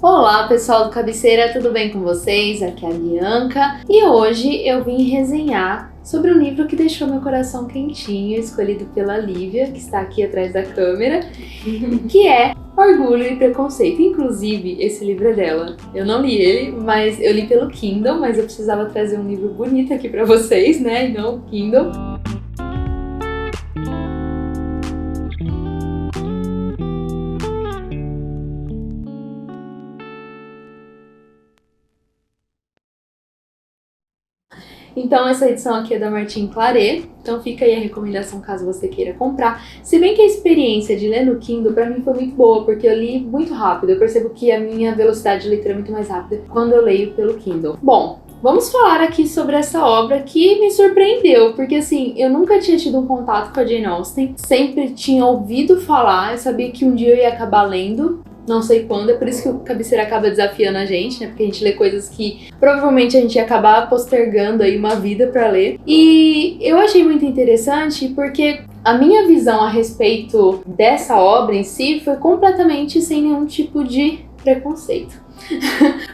Olá pessoal do Cabeceira, tudo bem com vocês? Aqui é a Bianca e hoje eu vim resenhar sobre um livro que deixou meu coração quentinho, escolhido pela Lívia, que está aqui atrás da câmera, que é Orgulho e Preconceito. Inclusive, esse livro é dela. Eu não li ele, mas eu li pelo Kindle, mas eu precisava trazer um livro bonito aqui pra vocês, né? E não o Kindle. Então essa edição aqui é da Martin Claret, então fica aí a recomendação caso você queira comprar. Se bem que a experiência de ler no Kindle pra mim foi muito boa, porque eu li muito rápido, eu percebo que a minha velocidade de leitura é muito mais rápida quando eu leio pelo Kindle. Bom, vamos falar aqui sobre essa obra que me surpreendeu, porque assim, eu nunca tinha tido um contato com a Jane Austen, sempre tinha ouvido falar, eu sabia que um dia eu ia acabar lendo, não sei quando, é por isso que o Cabeceira acaba desafiando a gente, né? Porque a gente lê coisas que provavelmente a gente ia acabar postergando aí uma vida pra ler. E eu achei muito interessante porque a minha visão a respeito dessa obra em si foi completamente sem nenhum tipo de preconceito.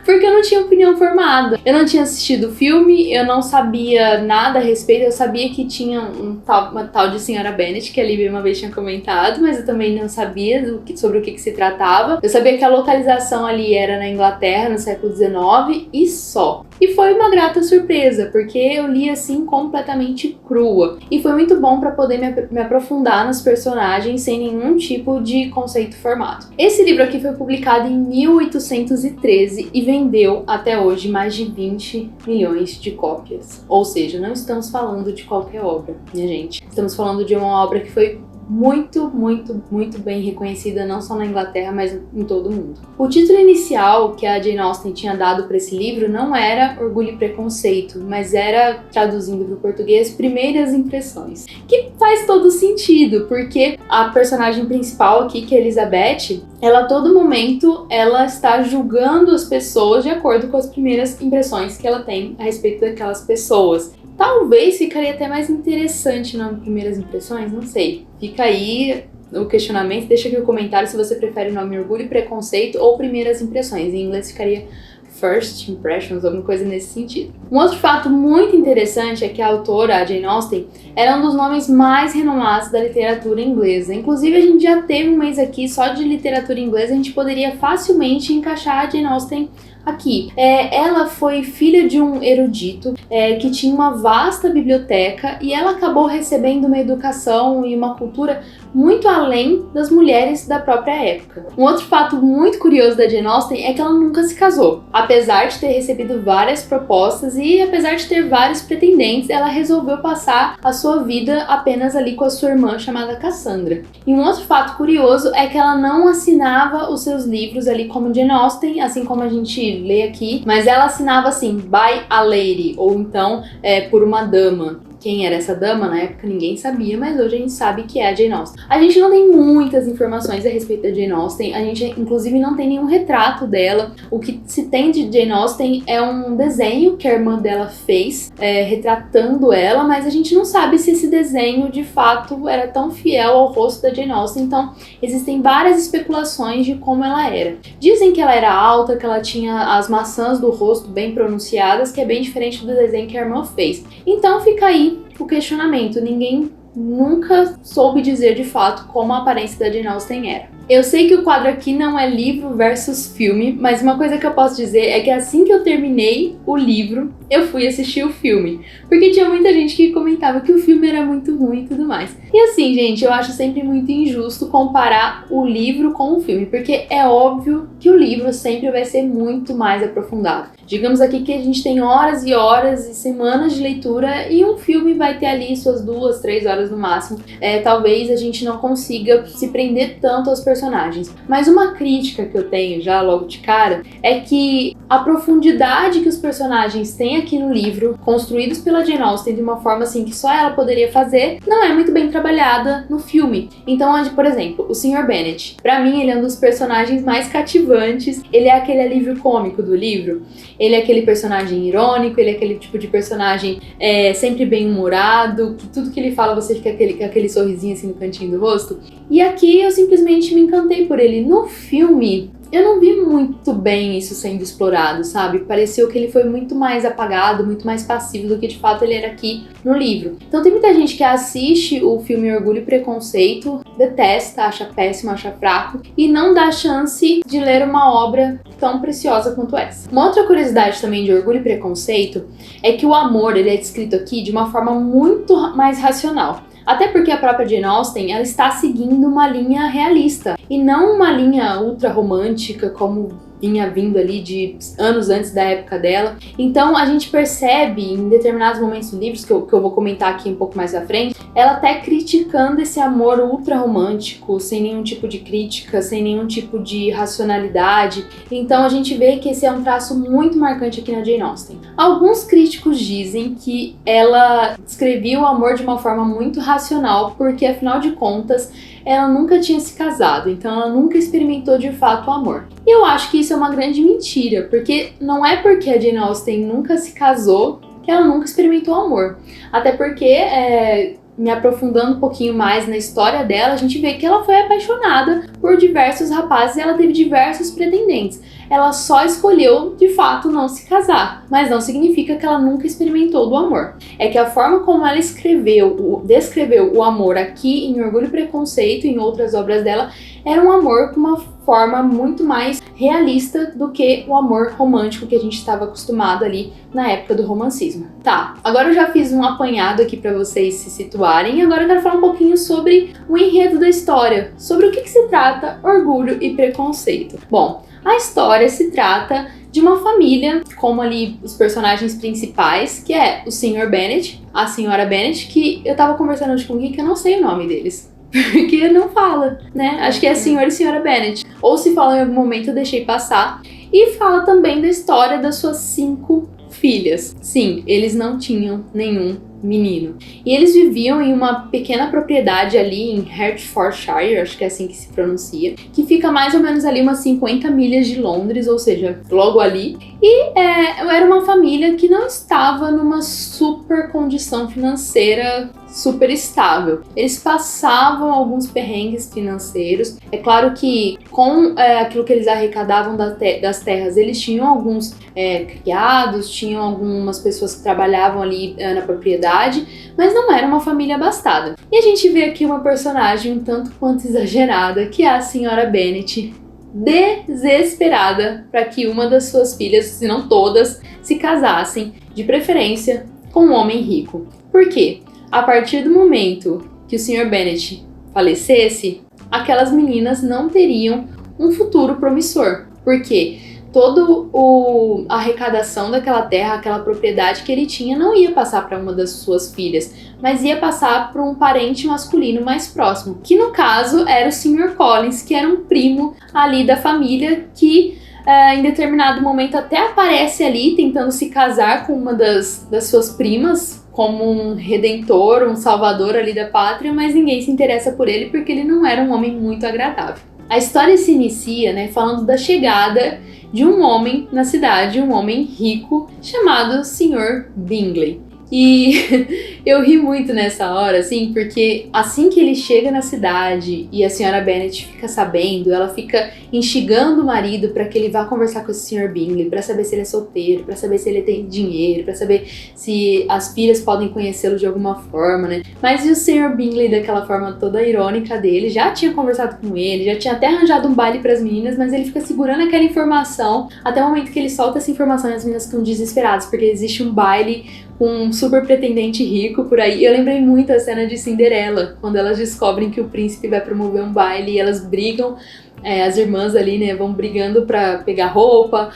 Porque eu não tinha opinião formada. Eu não tinha assistido o filme, eu não sabia nada a respeito. Eu sabia que tinha uma tal de Senhora Bennet, que a Lívia uma vez tinha comentado, mas eu também não sabia sobre o que se tratava. Eu sabia que a localização ali era na Inglaterra, no século XIX, e só. E foi uma grata surpresa, porque eu li assim completamente crua. E foi muito bom para poder me aprofundar nos personagens sem nenhum tipo de conceito formado. Esse livro aqui foi publicado em 1813 e vendeu até hoje mais de 20 milhões de cópias. Ou seja, não estamos falando de qualquer obra, minha gente. Estamos falando de uma obra que foi muito bem reconhecida, não só na Inglaterra, mas em todo o mundo. O título inicial que a Jane Austen tinha dado para esse livro não era Orgulho e Preconceito, mas era, traduzindo para o português, Primeiras Impressões. Que faz todo sentido, porque a personagem principal aqui, que é Elizabeth, ela a todo momento ela está julgando as pessoas de acordo com as primeiras impressões que ela tem a respeito daquelas pessoas. Talvez ficaria até mais interessante nas primeiras impressões, não sei. Fica aí o questionamento, deixa aqui o comentário se você prefere o nome Orgulho e Preconceito ou Primeiras Impressões. Em inglês ficaria First Impressions, alguma coisa nesse sentido. Um outro fato muito interessante é que a autora, a Jane Austen, era um dos nomes mais renomados da literatura inglesa. Inclusive, a gente já teve um mês aqui só de literatura inglesa, a gente poderia facilmente encaixar a Jane Austen aqui. Ela foi filha de um erudito que tinha uma vasta biblioteca e ela acabou recebendo uma educação e uma cultura muito além das mulheres da própria época. Um outro fato muito curioso da Jane Austen é que ela nunca se casou. Apesar de ter recebido várias propostas e apesar de ter vários pretendentes, ela resolveu passar a sua vida apenas ali com a sua irmã chamada Cassandra. E um outro fato curioso é que ela não assinava os seus livros ali como Jane Austen, assim como a gente lê aqui, mas ela assinava assim, by a lady, ou então por uma dama. Quem era essa dama? Na época ninguém sabia, mas hoje a gente sabe que é a Jane Austen. A gente não tem muitas informações a respeito da Jane Austen, a gente inclusive não tem nenhum retrato dela. O que se tem de Jane Austen é um desenho que a irmã dela fez, retratando ela, mas a gente não sabe se esse desenho de fato era tão fiel ao rosto da Jane Austen, então existem várias especulações de como ela era. Dizem que ela era alta, que ela tinha as maçãs do rosto bem pronunciadas, que é bem diferente do desenho que a irmã fez. Então fica aí o questionamento, ninguém nunca soube dizer de fato como a aparência da Jane Austen era. Eu sei que o quadro aqui não é livro versus filme, mas uma coisa que eu posso dizer é que assim que eu terminei o livro, eu fui assistir o filme. Porque tinha muita gente que comentava que o filme era muito ruim e tudo mais. E assim, gente, eu acho sempre muito injusto comparar o livro com o filme, porque é óbvio que o livro sempre vai ser muito mais aprofundado. Digamos aqui que a gente tem horas e horas e semanas de leitura e um filme vai ter ali suas 2, 3 horas no máximo. Talvez a gente não consiga se prender tanto aos personagens. Mas uma crítica que eu tenho já logo de cara é que a profundidade que os personagens têm aqui no livro, construídos pela Jane Austen de uma forma assim que só ela poderia fazer, não é muito bem trabalhada no filme. Então, por exemplo, o Sr. Bennet, pra mim ele é um dos personagens mais cativantes, ele é aquele alívio cômico do livro, ele é aquele personagem irônico, ele é aquele tipo de personagem sempre bem-humorado, que tudo que ele fala você fica com aquele sorrisinho assim no cantinho do rosto. E aqui eu simplesmente me encantei por ele. No filme, eu não vi muito bem isso sendo explorado, sabe? Pareceu que ele foi muito mais apagado, muito mais passivo do que de fato ele era aqui no livro. Então tem muita gente que assiste o filme Orgulho e Preconceito, detesta, acha péssimo, acha fraco e não dá chance de ler uma obra tão preciosa quanto essa. Uma outra curiosidade também de Orgulho e Preconceito é que o amor, ele é descrito aqui de uma forma muito mais racional. Até porque a própria Jane Austen, ela está seguindo uma linha realista e não uma linha ultra romântica como vinha vindo ali de anos antes da época dela. Então a gente percebe em determinados momentos do livro, que eu vou comentar aqui um pouco mais à frente, ela até criticando esse amor ultra romântico, sem nenhum tipo de crítica, sem nenhum tipo de racionalidade. Então a gente vê que esse é um traço muito marcante aqui na Jane Austen. Alguns críticos dizem que ela descrevia o amor de uma forma muito racional, porque afinal de contas ela nunca tinha se casado, então ela nunca experimentou de fato o amor. E eu acho que isso é uma grande mentira, porque não é porque a Jane Austen nunca se casou que ela nunca experimentou amor. Até porque, me aprofundando um pouquinho mais na história dela, a gente vê que ela foi apaixonada por diversos rapazes e ela teve diversos pretendentes. Ela só escolheu, de fato, não se casar, mas não significa que ela nunca experimentou do amor. É que a forma como ela descreveu o amor aqui em Orgulho e Preconceito e em outras obras dela, era um amor com uma forma muito mais realista do que o amor romântico que a gente estava acostumado ali na época do romancismo. Tá, agora eu já fiz um apanhado aqui para vocês se situarem e agora eu quero falar um pouquinho sobre o enredo da história, sobre o que se trata Orgulho e Preconceito. Bom, a história se trata de uma família, como ali os personagens principais, que é o Sr. Bennet, a Sra. Bennet, que eu tava conversando hoje com alguém que eu não sei o nome deles. Porque não fala, né? Acho que é Sr. e Sra. Bennet. Ou se fala em algum momento eu deixei passar. E fala também da história das suas 5 filhas. Sim, eles não tinham nenhum menino. E eles viviam em uma pequena propriedade ali em Hertfordshire, acho que é assim que se pronuncia, que fica mais ou menos ali umas 50 milhas de Londres, ou seja, logo ali. E era uma família que não estava numa super condição financeira super estável. Eles passavam alguns perrengues financeiros. É claro que com aquilo que eles arrecadavam das terras, eles tinham alguns criados, tinham algumas pessoas que trabalhavam ali na propriedade, mas não era uma família abastada. E a gente vê aqui uma personagem um tanto quanto exagerada, que é a Sra. Bennet, desesperada para que uma das suas filhas, se não todas, se casassem, de preferência com um homem rico. Por quê? A partir do momento que o Sr. Bennet falecesse, aquelas meninas não teriam um futuro promissor. Por quê? Toda a arrecadação daquela terra, aquela propriedade que ele tinha, não ia passar para uma das suas filhas, mas ia passar para um parente masculino mais próximo, que no caso era o Sr. Collins, que era um primo ali da família, que em determinado momento até aparece ali tentando se casar com uma das suas primas, como um redentor, um salvador ali da pátria, mas ninguém se interessa por ele porque ele não era um homem muito agradável. A história se inicia, falando da chegada de um homem na cidade, um homem rico, chamado Sr. Bingley. E eu ri muito nessa hora, assim, porque assim que ele chega na cidade e a Sra. Bennet fica sabendo, ela fica instigando o marido para que ele vá conversar com esse Sr. Bingley, para saber se ele é solteiro, para saber se ele tem dinheiro, para saber se as filhas podem conhecê-lo de alguma forma, né? Mas e o Sr. Bingley, daquela forma toda irônica dele, já tinha conversado com ele, já tinha até arranjado um baile para as meninas, mas ele fica segurando aquela informação até o momento que ele solta essa informação e as meninas ficam desesperadas, porque existe um baile com um super pretendente rico por aí. Eu lembrei muito a cena de Cinderela, quando elas descobrem que o príncipe vai promover um baile e elas brigam, as irmãs ali, vão brigando pra pegar roupa,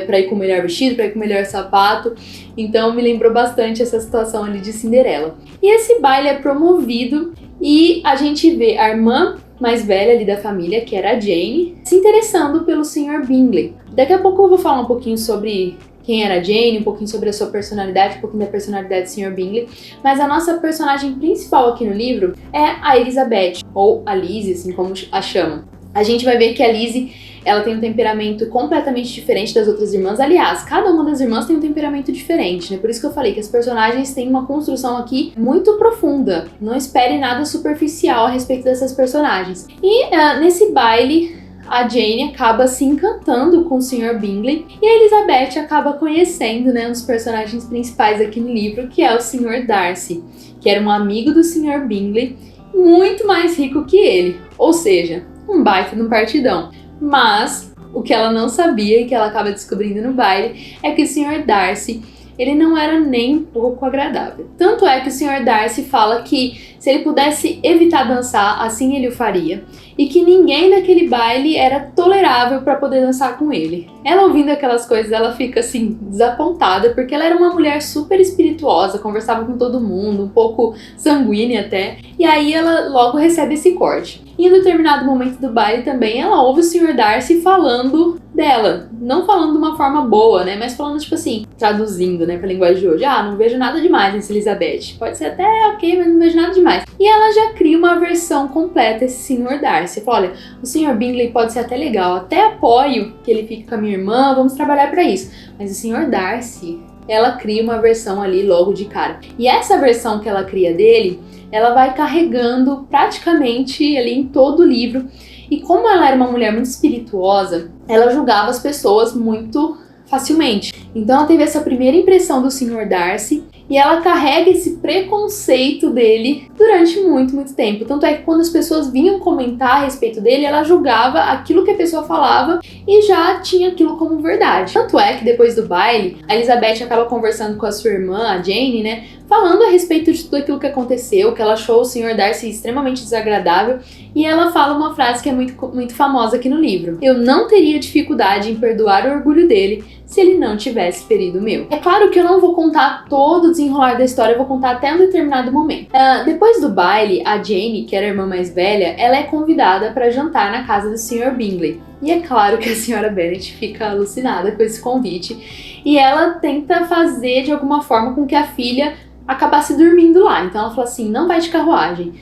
pra ir com o melhor vestido, pra ir com o melhor sapato. Então me lembrou bastante essa situação ali de Cinderela. E esse baile é promovido e a gente vê a irmã mais velha ali da família, que era a Jane, se interessando pelo Sr. Bingley. Daqui a pouco eu vou falar um pouquinho sobre quem era a Jane, um pouquinho sobre a sua personalidade, um pouquinho da personalidade do Sr. Bingley, mas a nossa personagem principal aqui no livro é a Elizabeth, ou a Lizzie, assim como a chamam. A gente vai ver que a Lizzie, ela tem um temperamento completamente diferente das outras irmãs. Aliás, cada uma das irmãs tem um temperamento diferente, né? Por isso que eu falei que as personagens têm uma construção aqui muito profunda. Não espere nada superficial a respeito dessas personagens. E nesse baile, a Jane acaba se encantando com o Sr. Bingley e a Elizabeth acaba conhecendo, né, um dos personagens principais aqui no livro, que é o Sr. Darcy, que era um amigo do Sr. Bingley, muito mais rico que ele, ou seja, um baita de um partidão. Mas o que ela não sabia e que ela acaba descobrindo no baile é que o Sr. Darcy, ele não era nem um pouco agradável. Tanto é que o Sr. Darcy fala que se ele pudesse evitar dançar, assim ele o faria. E que ninguém naquele baile era tolerável para poder dançar com ele. Ela ouvindo aquelas coisas, ela fica assim, desapontada, porque ela era uma mulher super espirituosa, conversava com todo mundo, um pouco sanguínea até. E aí ela logo recebe esse corte. E em determinado momento do baile também, ela ouve o Sr. Darcy falando dela. Não falando de uma forma boa, né? Mas falando, tipo assim, traduzindo, né, pra linguagem de hoje. Não vejo nada demais nessa Elizabeth. Pode ser até ok, mas não vejo nada demais. E ela já cria uma versão completa, esse Sr. Darcy. Fala, olha, o Sr. Bingley pode ser até legal. Até apoio que ele fique com a minha irmã, vamos trabalhar pra isso. Mas o Sr. Darcy, ela cria uma versão ali logo de cara. E essa versão que ela cria dele, ela vai carregando praticamente ali em todo o livro. E como ela era uma mulher muito espirituosa, ela julgava as pessoas muito facilmente. Então ela teve essa primeira impressão do Sr. Darcy e ela carrega esse preconceito dele durante muito, muito tempo. Tanto é que quando as pessoas vinham comentar a respeito dele, ela julgava aquilo que a pessoa falava e já tinha aquilo como verdade. Tanto é que depois do baile, a Elizabeth acaba conversando com a sua irmã, a Jane, né? Falando a respeito de tudo aquilo que aconteceu, que ela achou o Sr. Darcy extremamente desagradável. E ela fala uma frase que é muito, muito famosa aqui no livro. Eu não teria dificuldade em perdoar o orgulho dele se ele não tivesse ferido o meu. É claro que eu não vou contar todo o desenrolar da história, eu vou contar até um determinado momento. Depois do baile, a Jane, que era a irmã mais velha, ela é convidada para jantar na casa do Sr. Bingley. E é claro que a senhora Bennet fica alucinada com esse convite. E ela tenta fazer de alguma forma com que a filha acabasse dormindo lá. Então ela fala assim, não vai de carruagem.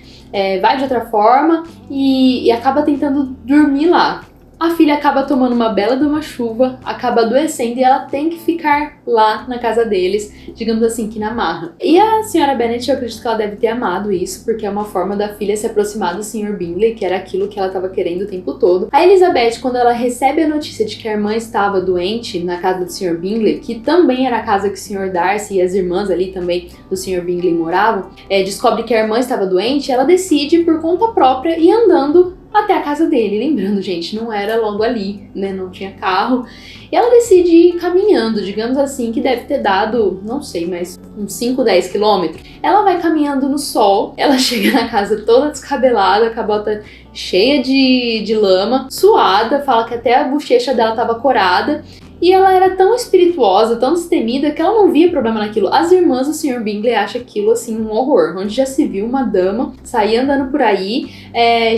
Vai de outra forma e acaba tentando dormir lá. A filha acaba tomando uma bela de uma chuva, acaba adoecendo e ela tem que ficar lá na casa deles, digamos assim, que na marra. E a senhora Bennet, eu acredito que ela deve ter amado isso, porque é uma forma da filha se aproximar do Sr. Bingley, que era aquilo que ela estava querendo o tempo todo. A Elizabeth, quando ela recebe a notícia de que a irmã estava doente na casa do Sr. Bingley, que também era a casa que o Sr. Darcy e as irmãs ali também do Sr. Bingley moravam, descobre que a irmã estava doente, ela decide por conta própria ir andando até a casa dele. Lembrando, gente, não era logo ali, né? Não tinha carro. E ela decide ir caminhando, digamos assim, que deve ter dado, não sei, mas uns 5, 10 quilômetros. Ela vai caminhando no sol, ela chega na casa toda descabelada, com a bota cheia de lama, suada, fala que até a bochecha dela tava corada. E ela era tão espirituosa, tão destemida, que ela não via problema naquilo. As irmãs do Sr. Bingley acham aquilo, assim, um horror. Onde já se viu uma dama sair andando por aí,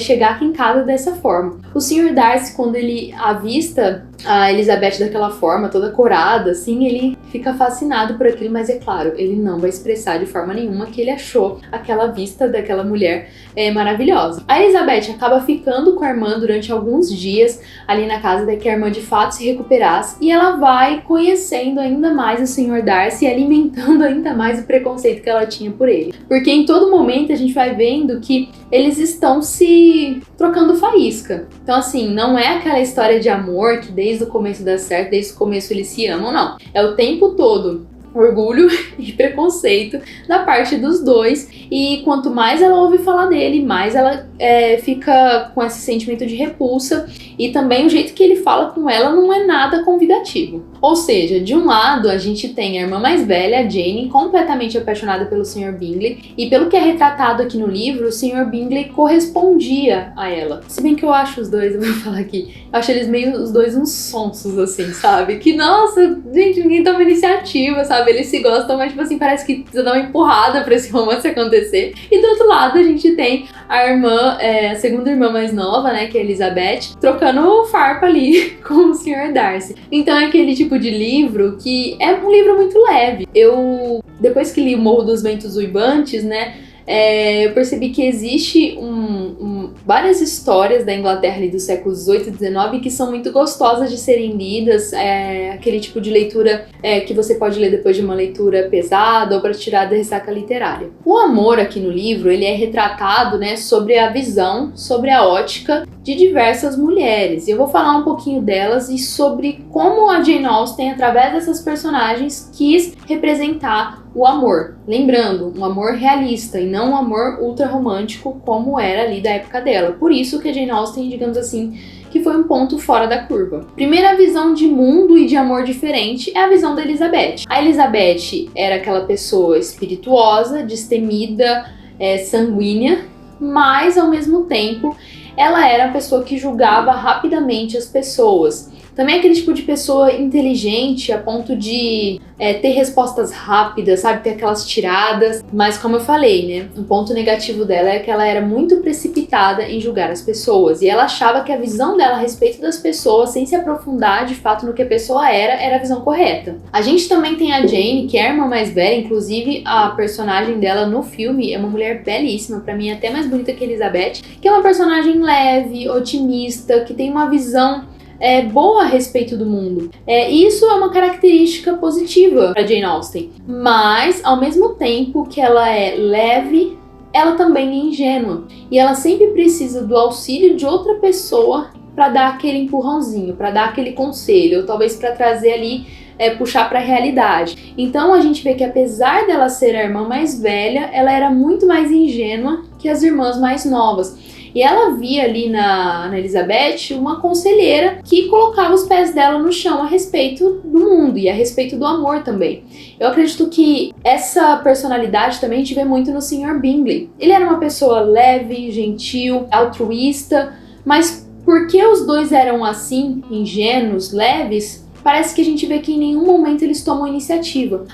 chegar aqui em casa dessa forma. O Sr. Darcy, quando ele avista a Elizabeth daquela forma, toda corada, assim, ele fica fascinado por aquilo, mas é claro, ele não vai expressar de forma nenhuma que ele achou aquela vista daquela mulher maravilhosa. A Elizabeth acaba ficando com a irmã durante alguns dias ali na casa, até que a irmã de fato se recuperasse, e ela vai conhecendo ainda mais o Sr. Darcy e alimentando ainda mais o preconceito que ela tinha por ele. Porque em todo momento a gente vai vendo que eles estão se trocando faísca. Então assim, não é aquela história de amor que desde o começo dá certo, desde o começo eles se amam, não. É o tempo todo orgulho e preconceito da parte dos dois, e quanto mais ela ouve falar dele, mais ela fica com esse sentimento de repulsa, e também o jeito que ele fala com ela não é nada convidativo. Ou seja, de um lado a gente tem a irmã mais velha, a Jane, completamente apaixonada pelo Sr. Bingley, e pelo que é retratado aqui no livro, o Sr. Bingley correspondia a ela. Se bem que eu acho os dois, eu vou falar aqui, eu acho eles meio os dois uns sonsos assim, sabe? Que nossa, gente, ninguém toma iniciativa, sabe? Eles se gostam, mas tipo assim, parece que precisa dar uma empurrada pra esse romance acontecer. E do outro lado a gente tem a irmã, a segunda irmã mais nova, né, que é a Elizabeth, trocando farpa ali com o Sr. Darcy. Então é aquele tipo de livro que é um livro muito leve. Eu, depois que li O Morro dos Ventos Uibantes, né, eu percebi que existe várias histórias da Inglaterra ali dos séculos 18 e 19 que são muito gostosas de serem lidas, aquele tipo de leitura que você pode ler depois de uma leitura pesada ou para tirar da ressaca literária. O amor aqui no livro, ele é retratado, né, sobre a visão, sobre a ótica de diversas mulheres. E eu vou falar um pouquinho delas e sobre como a Jane Austen, através dessas personagens, quis representar o amor. Lembrando, um amor realista e não um amor ultra romântico como era ali da época dela. Por isso que a Jane Austen, digamos assim, que foi um ponto fora da curva. Primeira visão de mundo e de amor diferente é a visão da Elizabeth. A Elizabeth era aquela pessoa espirituosa, destemida, sanguínea, mas ao mesmo tempo ela era a pessoa que julgava rapidamente as pessoas. Também aquele tipo de pessoa inteligente a ponto de ter respostas rápidas, sabe? Ter aquelas tiradas. Mas como eu falei, né? Um ponto negativo dela é que ela era muito precipitada em julgar as pessoas. E ela achava que a visão dela a respeito das pessoas, sem se aprofundar de fato no que a pessoa era a visão correta. A gente também tem a Jane, que é a irmã mais velha. Inclusive, a personagem dela no filme é uma mulher belíssima. Pra mim, até mais bonita que a Elizabeth. Que é uma personagem leve, otimista, que tem uma visão boa a respeito do mundo. Isso é uma característica positiva para Jane Austen, mas ao mesmo tempo que ela é leve, ela também é ingênua e ela sempre precisa do auxílio de outra pessoa para dar aquele empurrãozinho, para dar aquele conselho, ou talvez para trazer ali, puxar para a realidade. Então a gente vê que apesar dela ser a irmã mais velha, ela era muito mais ingênua que as irmãs mais novas. E ela via ali na Elizabeth uma conselheira que colocava os pés dela no chão a respeito do mundo e a respeito do amor também. Eu acredito que essa personalidade também a gente vê muito no Sr. Bingley. Ele era uma pessoa leve, gentil, altruísta, mas porque os dois eram assim, ingênuos, leves, parece que a gente vê que em nenhum momento eles tomam iniciativa.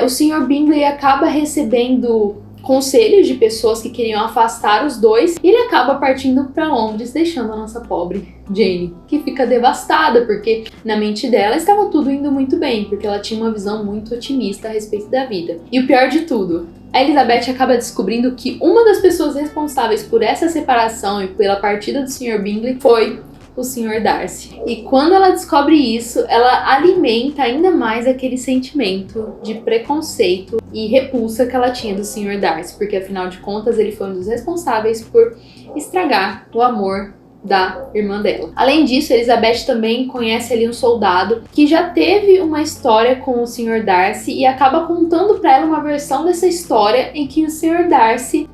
O Sr. Bingley acaba recebendo conselhos de pessoas que queriam afastar os dois e ele acaba partindo para Londres, deixando a nossa pobre Jane, que fica devastada porque na mente dela estava tudo indo muito bem, porque ela tinha uma visão muito otimista a respeito da vida. E o pior de tudo, a Elizabeth acaba descobrindo que uma das pessoas responsáveis por essa separação e pela partida do Sr. Bingley foi o Sr. Darcy. E quando ela descobre isso, ela alimenta ainda mais aquele sentimento de preconceito e repulsa que ela tinha do Sr. Darcy, porque afinal de contas ele foi um dos responsáveis por estragar o amor da irmã dela. Além disso, Elizabeth também conhece ali um soldado que já teve uma história com o Sr. Darcy e acaba contando para ela uma versão dessa história em que o Sr. Darcy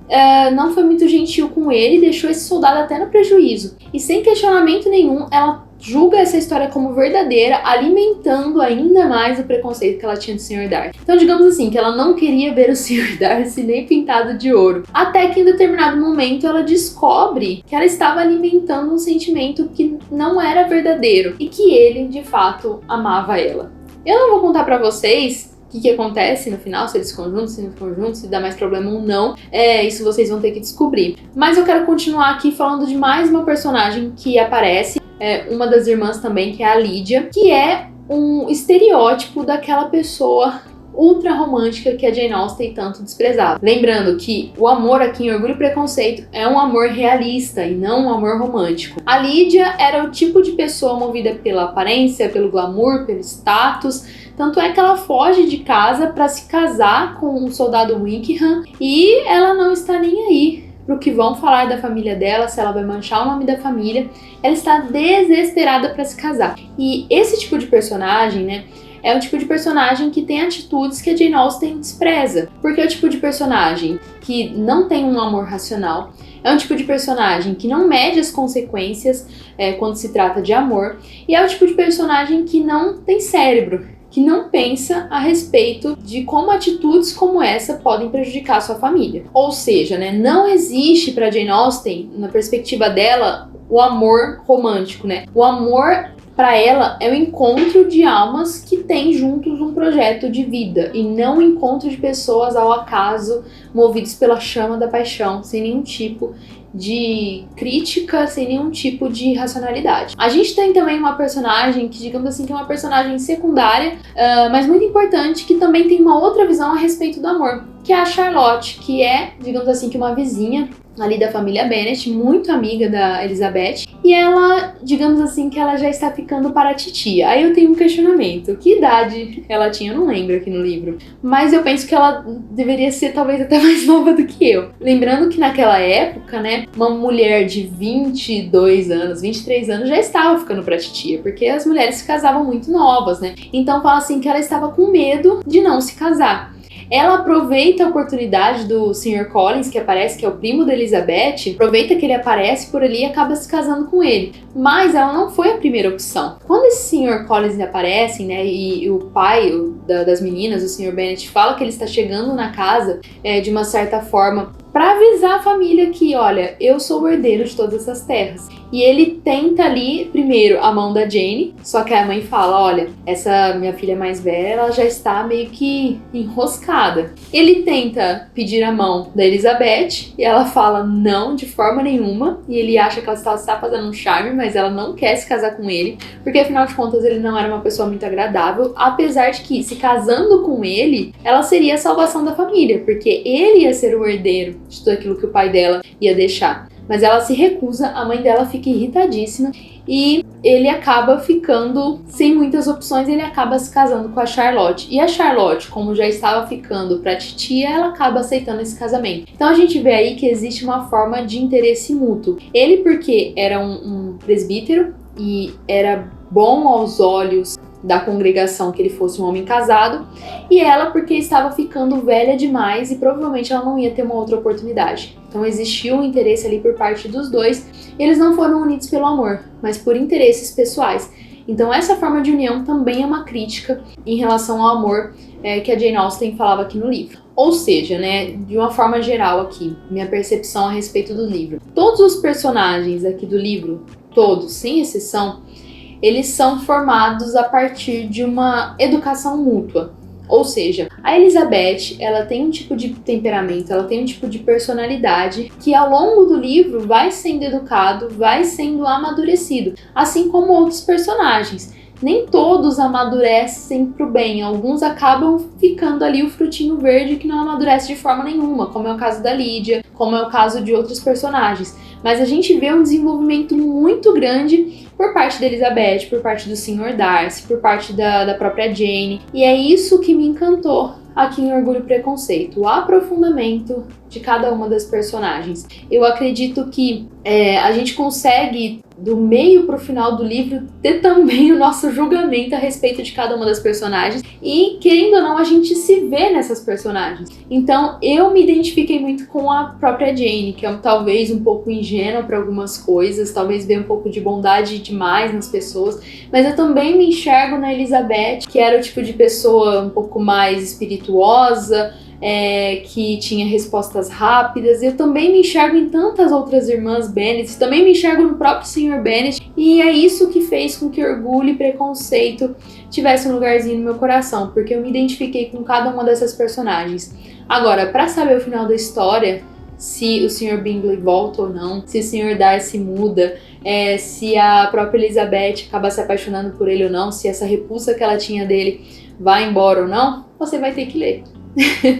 não foi muito gentil com ele e deixou esse soldado até no prejuízo. E sem questionamento nenhum, ela julga essa história como verdadeira, alimentando ainda mais o preconceito que ela tinha do Sr. Darcy. Então, digamos assim, que ela não queria ver o Sr. Darcy nem pintado de ouro. Até que em determinado momento ela descobre que ela estava alimentando um sentimento que não era verdadeiro e que ele, de fato, amava ela. Eu não vou contar pra vocês o que acontece no final, se eles ficam juntos, se não ficam juntos, se dá mais problema ou não. Isso vocês vão ter que descobrir. Mas eu quero continuar aqui falando de mais uma personagem que aparece, uma das irmãs também, que é a Lídia, que é um estereótipo daquela pessoa ultra romântica que a Jane Austen tanto desprezava. Lembrando que o amor aqui em Orgulho e Preconceito é um amor realista e não um amor romântico. A Lídia era o tipo de pessoa movida pela aparência, pelo glamour, pelo status. Tanto é que ela foge de casa para se casar com o soldado Wickham e ela não está nem aí pro que vão falar da família dela, se ela vai manchar o nome da família. Ela está desesperada para se casar. E esse tipo de personagem, né, é o tipo de personagem que tem atitudes que a Jane Austen despreza. Porque é o tipo de personagem que não tem um amor racional, é um tipo de personagem que não mede as consequências quando se trata de amor, e é o tipo de personagem que não tem cérebro, que não pensa a respeito de como atitudes como essa podem prejudicar a sua família. Ou seja, né, não existe para Jane Austen, na perspectiva dela, o amor romântico, né? O amor para ela é o encontro de almas que têm juntos um projeto de vida e não o encontro de pessoas ao acaso, movidos pela chama da paixão, sem nenhum tipo de crítica, sem nenhum tipo de racionalidade. A gente tem também uma personagem que, digamos assim, que é uma personagem secundária, mas muito importante, que também tem uma outra visão a respeito do amor, que é a Charlotte, que é, digamos assim, que uma vizinha ali da família Bennet, muito amiga da Elizabeth, e ela, digamos assim, que ela já está ficando para a titia. Aí eu tenho um questionamento, que idade ela tinha? Eu não lembro aqui no livro, mas eu penso que ela deveria ser talvez até mais nova do que eu. Lembrando que naquela época, né, uma mulher de 22 anos, 23 anos já estava ficando para a titia, porque as mulheres se casavam muito novas, né? Então fala assim que ela estava com medo de não se casar. Ela aproveita a oportunidade do Sr. Collins, que aparece, que é o primo da Elizabeth, aproveita que ele aparece por ali e acaba se casando com ele. Mas ela não foi a primeira opção. Quando esse Sr. Collins aparece, né, e o pai das meninas, o Sr. Bennet, fala que ele está chegando na casa de uma certa forma para avisar a família que, olha, eu sou o herdeiro de todas essas terras. E ele tenta ali, primeiro, a mão da Jane, só que a mãe fala, olha, essa minha filha mais velha, ela já está meio que enroscada. Ele tenta pedir a mão da Elizabeth, e ela fala não, de forma nenhuma, e ele acha que ela está fazendo um charme, mas ela não quer se casar com ele, porque afinal de contas ele não era uma pessoa muito agradável, apesar de que, se casando com ele, ela seria a salvação da família, porque ele ia ser o herdeiro de tudo aquilo que o pai dela ia deixar. Mas ela se recusa, a mãe dela fica irritadíssima e ele acaba ficando sem muitas opções, ele acaba se casando com a Charlotte. E a Charlotte, como já estava ficando pra titia, ela acaba aceitando esse casamento. Então a gente vê aí que existe uma forma de interesse mútuo. Ele porque era um presbítero e era bom aos olhos da congregação que ele fosse um homem casado, e ela porque estava ficando velha demais e provavelmente ela não ia ter uma outra oportunidade. Então existiu um interesse ali por parte dos dois, e eles não foram unidos pelo amor, mas por interesses pessoais. Então essa forma de união também é uma crítica em relação ao amor que a Jane Austen falava aqui no livro. Ou seja, né, de uma forma geral aqui, minha percepção a respeito do livro. Todos os personagens aqui do livro, todos, sem exceção, eles são formados a partir de uma educação mútua. Ou seja, a Elizabeth, ela tem um tipo de temperamento, ela tem um tipo de personalidade que ao longo do livro vai sendo educado, vai sendo amadurecido, assim como outros personagens. Nem todos amadurecem pro bem, alguns acabam ficando ali o frutinho verde que não amadurece de forma nenhuma, como é o caso da Lydia, como é o caso de outros personagens. Mas a gente vê um desenvolvimento muito grande por parte da Elizabeth, por parte do Sr. Darcy, por parte da própria Jane. E é isso que me encantou aqui em Orgulho e Preconceito, o aprofundamento de cada uma das personagens. Eu acredito que a gente consegue, do meio pro final do livro, ter também o nosso julgamento a respeito de cada uma das personagens. E, querendo ou não, a gente se vê nessas personagens. Então, eu me identifiquei muito com a própria Jane, que é talvez um pouco ingênua para algumas coisas, talvez vê um pouco de bondade demais nas pessoas, mas eu também me enxergo na Elizabeth, que era o tipo de pessoa um pouco mais espirituosa, que tinha respostas rápidas. Eu também me enxergo em tantas outras irmãs Bennet, também me enxergo no próprio Sr. Bennet, e é isso que fez com que Orgulho e Preconceito tivesse um lugarzinho no meu coração, porque eu me identifiquei com cada uma dessas personagens. Agora, para saber o final da história, se o Sr. Bingley volta ou não, se o Sr. Darcy muda, se a própria Elizabeth acaba se apaixonando por ele ou não, se essa repulsa que ela tinha dele vai embora ou não, você vai ter que ler.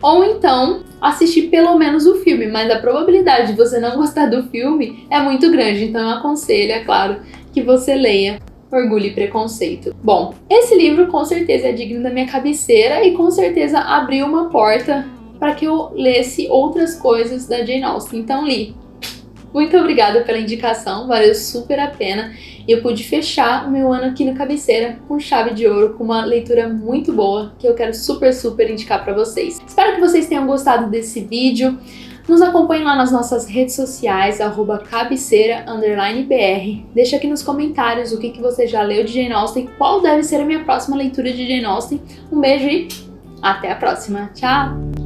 Ou então assistir pelo menos o filme, mas a probabilidade de você não gostar do filme é muito grande, então eu aconselho, é claro, que você leia Orgulho e Preconceito. Bom, esse livro com certeza é digno da minha cabeceira e com certeza abriu uma porta para que eu lesse outras coisas da Jane Austen, então li. Muito obrigada pela indicação, valeu super a pena. E eu pude fechar o meu ano aqui no Cabeceira com chave de ouro, com uma leitura muito boa, que eu quero super indicar para vocês. Espero que vocês tenham gostado desse vídeo. Nos acompanhem lá nas nossas redes sociais, @cabeceira_br. Deixa aqui nos comentários o que você já leu de Jane Austen, qual deve ser a minha próxima leitura de Jane Austen. Um beijo e até a próxima. Tchau!